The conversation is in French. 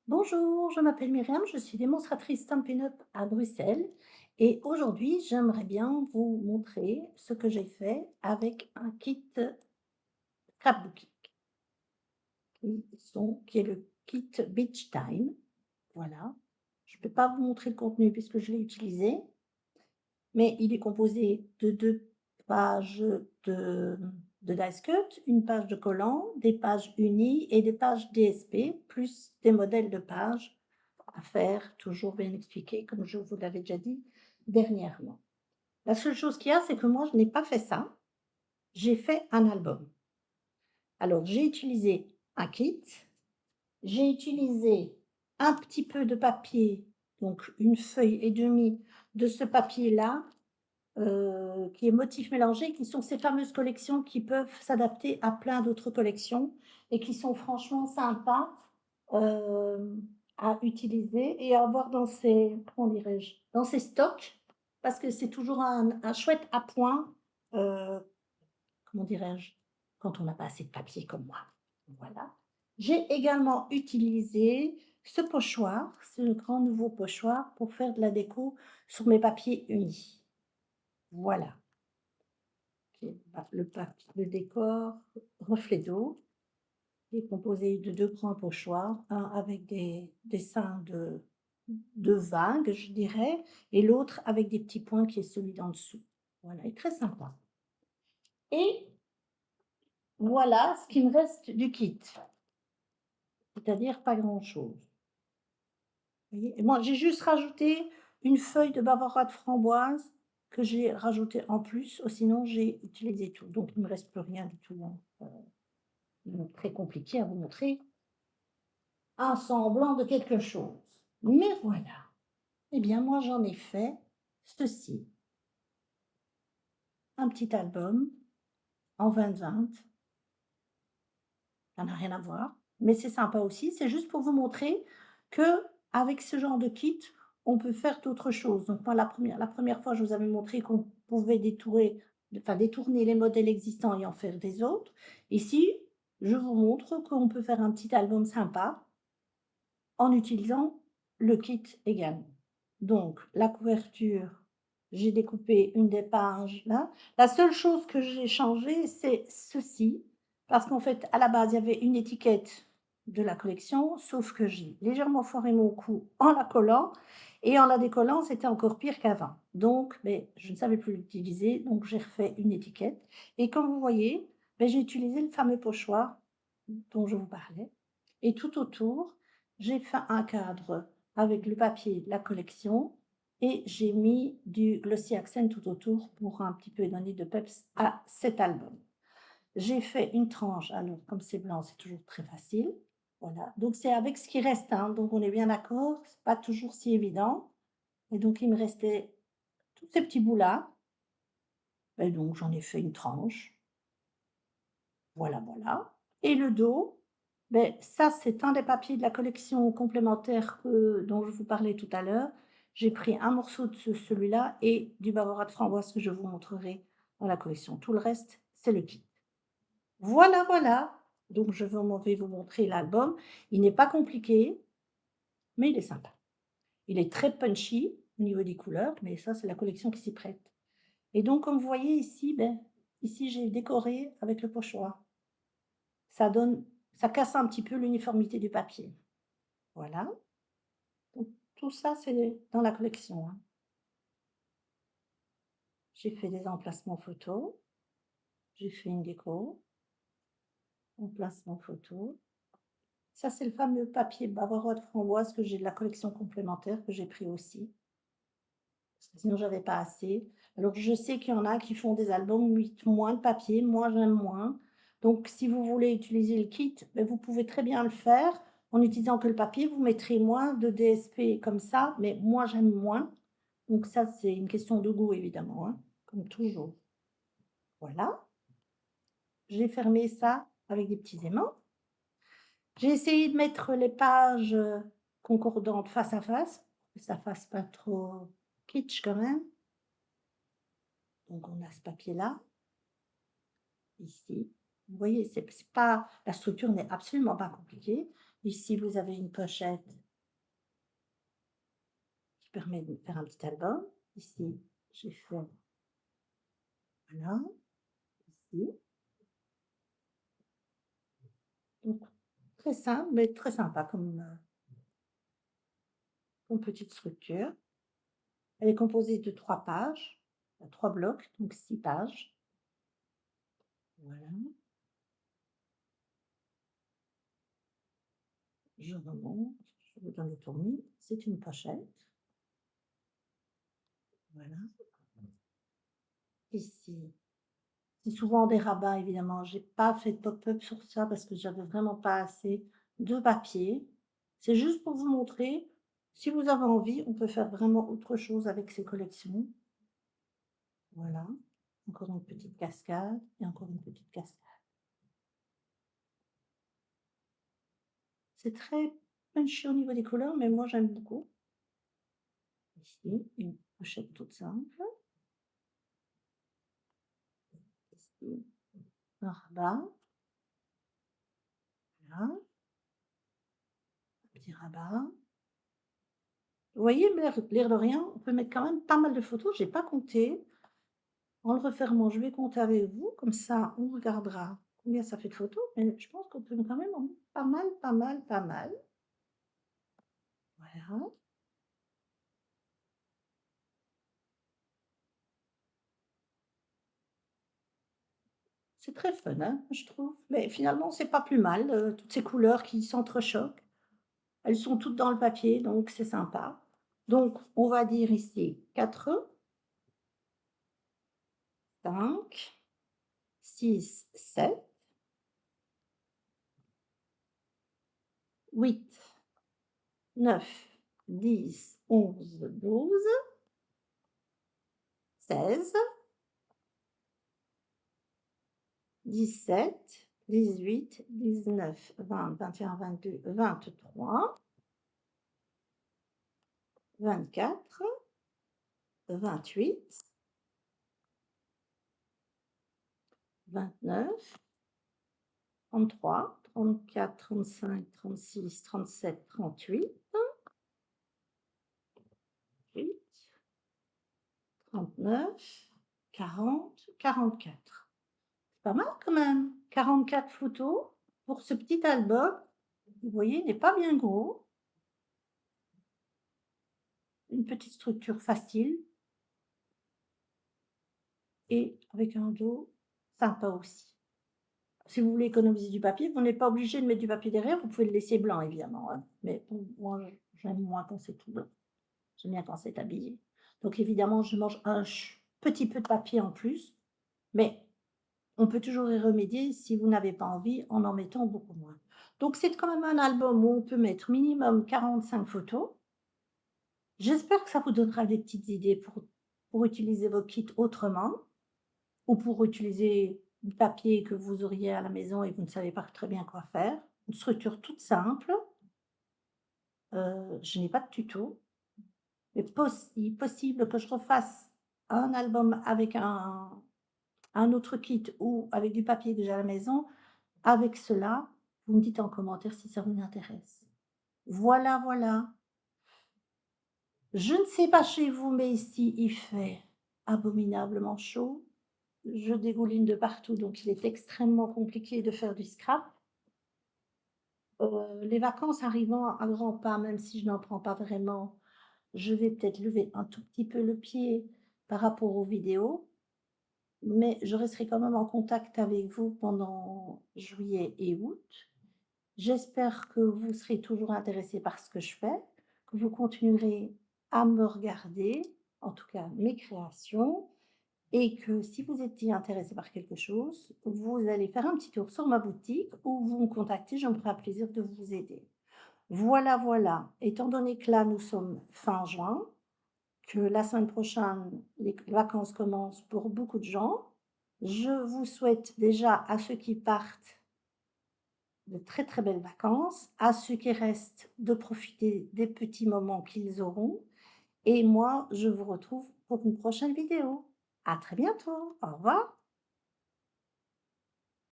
Bonjour, je m'appelle Myriam, je suis démonstratrice Stampin' Up à Bruxelles et aujourd'hui j'aimerais bien vous montrer ce que j'ai fait avec un kit scrapbooking qui est le kit Beach Time. Voilà, je ne peux pas vous montrer le contenu puisque je l'ai utilisé, mais il est composé de 2 pages de, de dice cut, une page de collant, des pages unies et des pages DSP, plus des modèles de pages à faire, toujours bien expliqué, comme je vous l'avais déjà dit dernièrement. La seule chose qu'il y a, c'est que moi, je n'ai pas fait ça. J'ai fait un album. Alors, j'ai utilisé un kit, j'ai utilisé un petit peu de papier, donc une feuille et demie de ce papier-là, qui est motif mélangé, qui sont ces fameuses collections qui peuvent s'adapter à plein d'autres collections et qui sont franchement sympas à utiliser et à avoir dans ses, comment dirais-je, dans ses stocks, parce que c'est toujours un chouette appoint, euh, comment dirais-je, quand on n'a pas assez de papier comme moi. Voilà. J'ai également utilisé ce pochoir, c'est le grand nouveau pochoir pour faire de la déco sur mes papiers unis. Voilà. Le décor reflet d'eau qui est composé de 2 grands pochoirs, un avec des dessins de vagues, je dirais, et l'autre avec des petits points qui est celui d'en dessous. Voilà, il est très sympa. Et voilà ce qu'il me reste du kit, c'est-à-dire pas grand-chose. Vous voyez? Et moi, j'ai juste rajouté une feuille de bavarois de framboise que j'ai rajouté en plus, sinon j'ai utilisé tout. Donc il ne me reste plus rien du tout, hein. Très compliqué à vous montrer un semblant de quelque chose. Mais voilà. Eh bien, moi, j'en ai fait ceci, un petit album en 20-20. Ça n'a rien à voir, mais c'est sympa aussi. C'est juste pour vous montrer que avec ce genre de kit, on peut faire d'autres choses. Donc moi, la première fois, je vous avais montré qu'on pouvait détourner les modèles existants et en faire des autres. Ici, je vous montre qu'on peut faire un petit album sympa en utilisant le kit également. Donc la couverture, j'ai découpé une des pages là. La seule chose que j'ai changé, c'est ceci, parce qu'en fait, à la base, il y avait une étiquette de la collection, sauf que j'ai légèrement foiré mon coup en la collant et en la décollant, c'était encore pire qu'avant. Donc, beh, je ne savais plus l'utiliser, donc j'ai refait une étiquette et comme vous voyez, beh, j'ai utilisé le fameux pochoir dont je vous parlais et tout autour, j'ai fait un cadre avec le papier de la collection et j'ai mis du glossy accent tout autour pour un petit peu donner de peps à cet album. J'ai fait une tranche, alors comme c'est blanc, c'est toujours très facile. Voilà, donc c'est avec ce qui reste, hein, donc on est bien d'accord, c'est pas toujours si évident. Et donc il me restait tous ces petits bouts-là, et donc j'en ai fait une tranche. Voilà, voilà. Et le dos, beh, ça, c'est un des papiers de la collection complémentaire dont je vous parlais tout à l'heure. J'ai pris un morceau de celui-là et du bavarois de framboise que je vous montrerai dans la collection. Tout le reste, c'est le kit. Voilà, voilà. Donc, vais vous montrer l'album. Il n'est pas compliqué, mais il est sympa. Il est très punchy au niveau des couleurs, mais ça, c'est la collection qui s'y prête. Et donc, comme vous voyez ici, ben, ici, j'ai décoré avec le pochoir. Ça donne ça casse un petit peu l'uniformité du papier. Voilà, donc tout ça, c'est dans la collection, hein. J'ai fait des emplacements photos, j'ai fait une déco, emplacement photo. Ça, c'est le fameux papier bavarois de framboise que j'ai de la collection complémentaire que j'ai pris aussi, parce que sinon j'avais pas assez. Alors je sais qu'il y en a qui font des albums où ils mettent moins de papier, moi j'aime moins. Donc si vous voulez utiliser le kit, beh, vous pouvez très bien le faire en utilisant que le papier. Vous mettrez moins de DSP comme ça, mais moi j'aime moins. Donc ça, c'est une question de goût évidemment, hein, comme toujours. Voilà, j'ai fermé ça avec des petits aimants. J'ai essayé de mettre les pages, concordantes face à face, pour que ça fasse pas trop kitsch quand même. Donc on a ce papier-là, ici. Vous voyez, c'est pas la structure n'est absolument pas compliquée. Ici, vous avez une pochette qui permet de faire un petit album. Ici, j'ai fait, voilà, ici. Donc, très simple, mais très sympa comme petite structure. Elle est composée de 3 pages, 3 blocs, donc 6 pages. Voilà, je remonte, je vous donne le tournis. C'est une pochette. Voilà. Ici, c'est souvent des rabats évidemment. J'ai pas fait de pop-up sur ça parce que j'avais vraiment pas assez de papier. C'est juste pour vous montrer, si vous avez envie, on peut faire vraiment autre chose avec ces collections. Voilà, encore une petite cascade et encore une petite cascade. C'est très punchy au niveau des couleurs, mais moi j'aime beaucoup. Ici, une pochette toute simple. Ici, un rabat. Voilà, un petit rabat. Vous voyez, l'air de rien, on peut mettre quand même pas mal de photos. J'ai pas compté. En le refermant, je vais compter avec vous, comme ça on regardera combien ça fait de photos, mais je pense qu'on peut quand même en mettre pas mal, pas mal, pas mal. Voilà. C'est très fun, hein, je trouve. Mais finalement, c'est pas plus mal, toutes ces couleurs qui s'entrechoquent. Elles sont toutes dans le papier, donc c'est sympa. Donc, on va dire ici 4, 5, 6, 7, 8, 9, 10, 11, 12, 16, 17, 18, 19, 20, 21, 22, 23, 24, 28, 29, 33, 34, 35, 36, 37, 38, 39, 40, 44. C'est pas mal quand même. 44 photos pour ce petit album. Vous voyez, il n'est pas bien gros. Une petite structure facile et avec un dos sympa aussi. Si vous voulez économiser du papier, vous n'êtes pas obligé de mettre du papier derrière, vous pouvez le laisser blanc évidemment, hein. Mais bon, moi j'aime moins quand c'est tout blanc. J'aime bien quand c'est habillé. Donc évidemment, je mange un petit peu de papier en plus, mais on peut toujours y remédier si vous n'avez pas envie en mettant beaucoup moins. Donc c'est quand même un album où on peut mettre minimum 45 photos. J'espère que ça vous donnera des petites idées pour utiliser vos kits autrement ou pour utiliser du papier que vous auriez à la maison et vous ne savez pas très bien quoi faire. Une structure toute simple. Je n'ai pas de tuto, mais il est possible que je refasse un album avec un autre kit ou avec du papier que j'ai à la maison. Avec cela, vous me dites en commentaire si ça vous intéresse. Voilà, voilà. Je ne sais pas chez vous, mais ici, il fait abominablement chaud. Je dégouline de partout, donc il est extrêmement compliqué de faire du scrap. Les vacances arrivant à grands pas, même si je n'en prends pas vraiment, je vais peut-être lever un tout petit peu le pied par rapport aux vidéos, mais je resterai quand même en contact avec vous pendant juillet et août. J'espère que vous serez toujours intéressés par ce que je fais, que vous continuerez à me regarder, en tout cas mes créations, et que si vous étiez intéressé par quelque chose, vous allez faire un petit tour sur ma boutique ou vous me contactez, je me ferai un plaisir de vous aider. Voilà, voilà. Étant donné que là, nous sommes fin juin, que la semaine prochaine, les vacances commencent pour beaucoup de gens, je vous souhaite déjà à ceux qui partent de très très belles vacances, à ceux qui restent de profiter des petits moments qu'ils auront. Et moi, je vous retrouve pour une prochaine vidéo. À très bientôt. Au revoir.